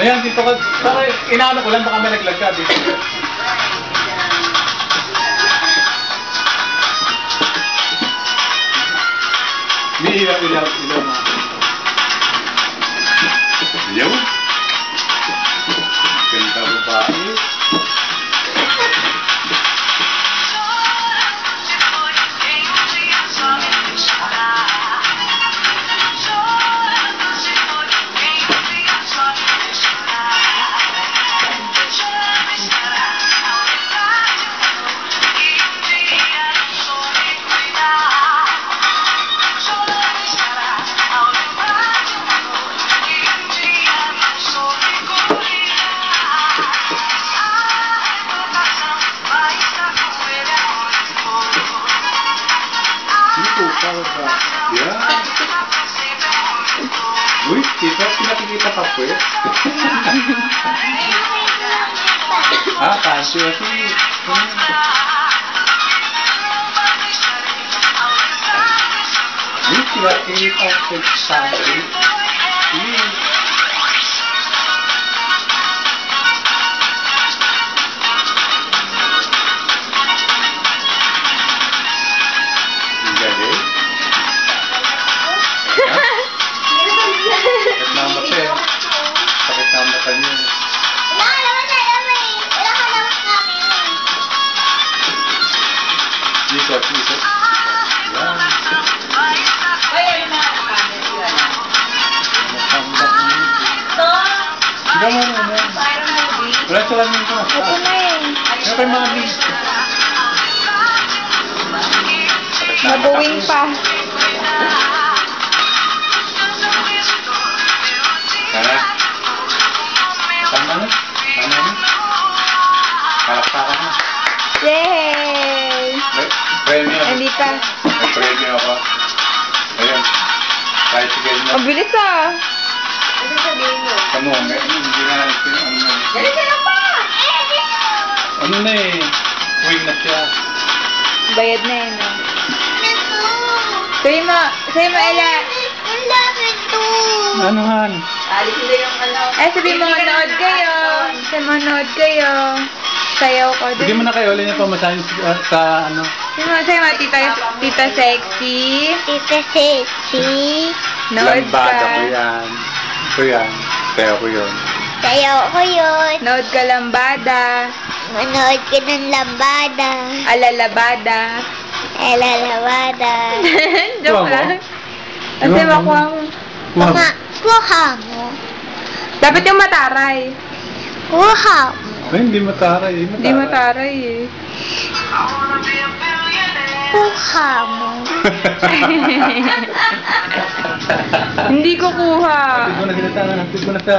Ayan, dito ka. Para inaano ko lang, baka may naglag ka dito. May ilaw mga. Ilaw? Ganda babae. Yeah. Uy, kita, pinakikita ka po eh. Kasi uy, pinakikita ko sa akin. Sakit na ang mata niyo. Ikot. Yan. Hindi mo na. Wala sila nyo ito na. Ito na eh. Ano kayo mga bing? Nabuwing pa. Kaya? Tama na? Kalakpakan na. Yay! Premyo. Hindi pa. May premyo ako. Ayun. Tricycle na. Ang bilis ah. Ano sabihin mo? Kamu, hindi na natin ano na. Dali ka na pa! Ano na eh. Wing na siya. Bayad na yun ah. Sabi mo, Ella. Ano han? Alis nila yung ano. Sabi mo, manood kayo. Manood kayo. Sayaw ko Hindi mo din. na kayo ulit yung pamasahin sa ano. Sabi mo, tita sexy. Tita Sexy. Nood Lambada ko ka. yan. Ito yan. Sayo ko yun. Sayo ko yun. Nood ka lambada. Manood ka ng lambada. Alalabada. Elalabada. Joke Kuha mo? lang. Kasi Kuha mo? makuha mo. Mga kuha mo. Dapat yung mataray. Kuha mo. Ay, hindi mataray. Hindi mataray eh. Kuha mo. Hindi ko kuha. Hatid mo na sa